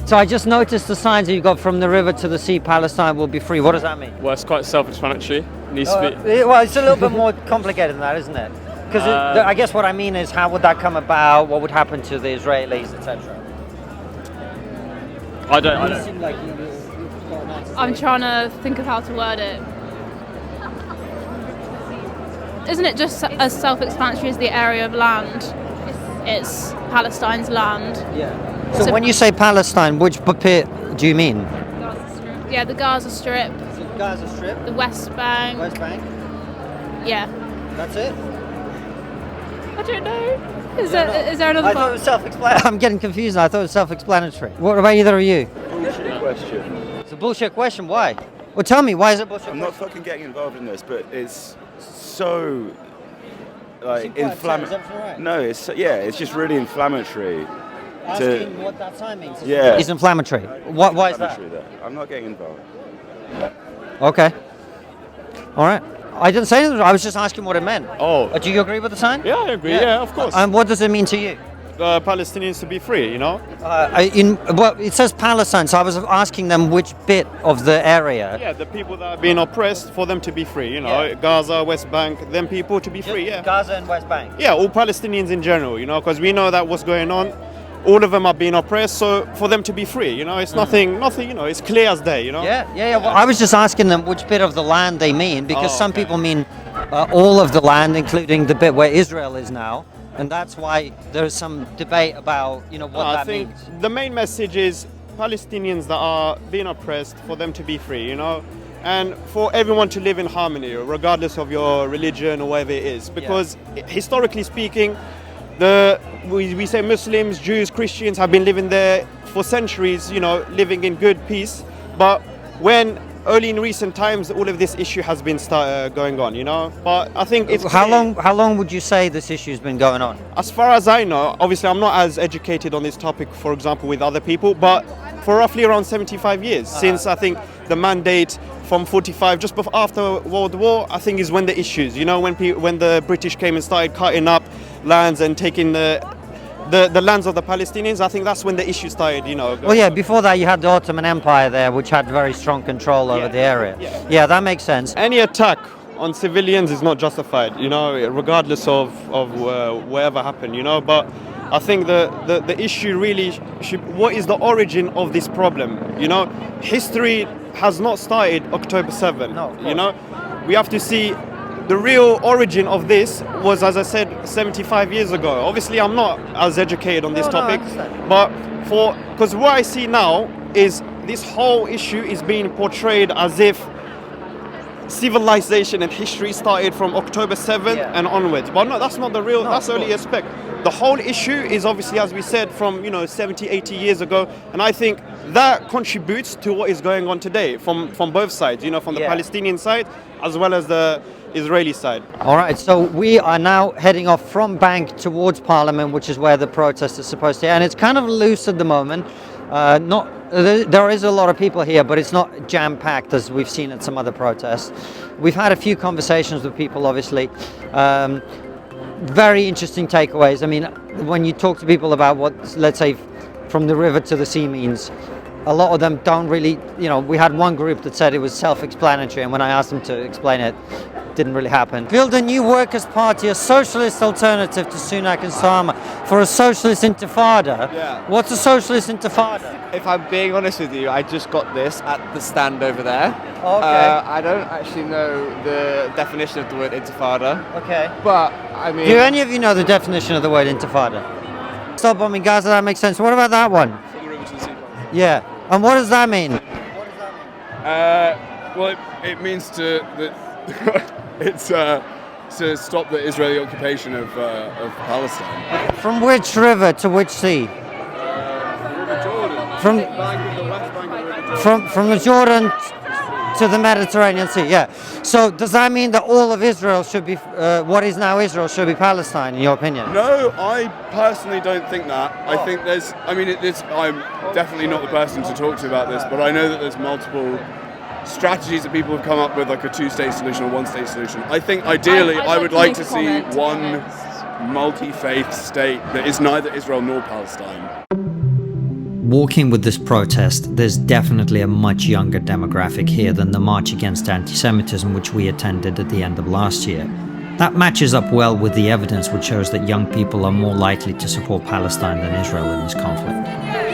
So I just noticed the signs that you got from the river to the sea, Palestine will be free. What does that mean? Well, it's quite self-explanatory. It needs to be. Well, it's a little bit more complicated than that, isn't it? Because I guess what I mean is, how would that come about? What would happen to the Israelis, etc.? I don't. Seem like I'm trying to think of how to word it. Isn't it just as self-explanatory as the area of land? It's Palestine's land. Yeah. So when you say Palestine, which bit do you mean? Yeah, the Gaza Strip. So the Gaza Strip. The West Bank. West Bank. Yeah. That's it. I don't know. Is there another I part? thought it was self-explanatory. I'm getting confused now. I thought it was self-explanatory. What about either of you? Bullshit question. It's a bullshit question. Why? Well, tell me, why is it a bullshit I'm question? not fucking getting involved in this, but it's so like inflammatory. inflammatory. No, it's just really inflammatory. Asking what that sign means. Yeah. It's inflammatory. Why is that? I'm not getting involved. Okay. All right. I didn't say anything. I was just asking what it meant. Oh. Do you agree with the sign? Yeah, I agree. Yeah, of course. And what does it mean to you? Palestinians to be free, you know? Well, it says Palestine, so I was asking them which bit of the area. Yeah, the people that are being oppressed, for them to be free, you know? Yeah. Gaza, West Bank, them people to be free, yeah. Gaza and West Bank. Yeah, all Palestinians in general, you know, because we know that what's going on. All of them are being oppressed, so for them to be free, you know, it's nothing, you know, it's clear as day, you know? Yeah. Well, I was just asking them which bit of the land they mean, because some people mean all of the land, including the bit where Israel is now. And that's why there's some debate about, you know, what that means. I think the main message is Palestinians that are being oppressed, for them to be free, you know, and for everyone to live in harmony, regardless of your religion or whatever it is. Because historically speaking, we say Muslims, Jews, Christians have been living there for centuries, you know, living in good peace. But when early in recent times, all of this issue has been going on, you know. But I think it's How long would you say this issue's been going on? As far as I know, obviously I'm not as educated on this topic, for example, with other people, but for roughly around 75 years, since I think the mandate from 45, just before, after World War, I think is when the issues, you know, when the British came and started cutting up lands and taking the lands of the Palestinians, I think that's when the issue started, you know. Well, yeah, before that you had the Ottoman Empire there, which had very strong control over the area. Yeah, that makes sense. Any attack on civilians is not justified, you know, regardless of whatever happened, you know. But I think the issue really what is the origin of this problem, you know? History has not started October 7, you know. We have to see the real origin of this was, as I said, 75 years ago. Obviously, I'm not as educated on this topic, but because what I see now is this whole issue is being portrayed as if civilization and history started from October 7th and onwards. But no, that's not the real, that's only a aspect. The whole issue is obviously, as we said, from, you know, 70, 80 years ago. And I think that contributes to what is going on today from both sides, you know, from the Palestinian side as well as the Israeli side. All right, so we are now heading off from Bank towards Parliament, which is where the protest is supposed to be. And it's kind of loose at the moment. There is a lot of people here, but it's not jam-packed as we've seen at some other protests. We've had a few conversations with people, obviously. Very interesting takeaways. I mean, when you talk to people about what, let's say, from the river to the sea means, a lot of them don't really, you know, we had one group that said it was self-explanatory, and when I asked them to explain it, didn't really happen. Build a new workers' party, a socialist alternative to Sunak and Starmer for a socialist intifada. Yeah. What's a socialist intifada? If I'm being honest with you, I just got this at the stand over there. Okay. I don't actually know the definition of the word intifada. Okay. But, I mean... Do any of you know the definition of the word intifada? Stop bombing Gaza, that makes sense. What about that one? From the river to the sea. Yeah. And what does that mean? Well, it means it's to stop the Israeli occupation of Palestine. From which river to which sea? River Jordan. From The west bank of the River Jordan. from the Jordan to the Mediterranean Sea. Yeah. So does that mean that all of Israel should be, what is now Israel, should be Palestine, in your opinion? No, I personally don't think that. I think I'm definitely not the person to talk to about this, but I know that there's multiple strategies that people have come up with, like a two-state solution or one-state solution. I think ideally I would like to see one multi-faith state that is neither Israel nor Palestine. Walking with this protest, there's definitely a much younger demographic here than the March Against Anti-Semitism which we attended at the end of last year. That matches up well with the evidence which shows that young people are more likely to support Palestine than Israel in this conflict.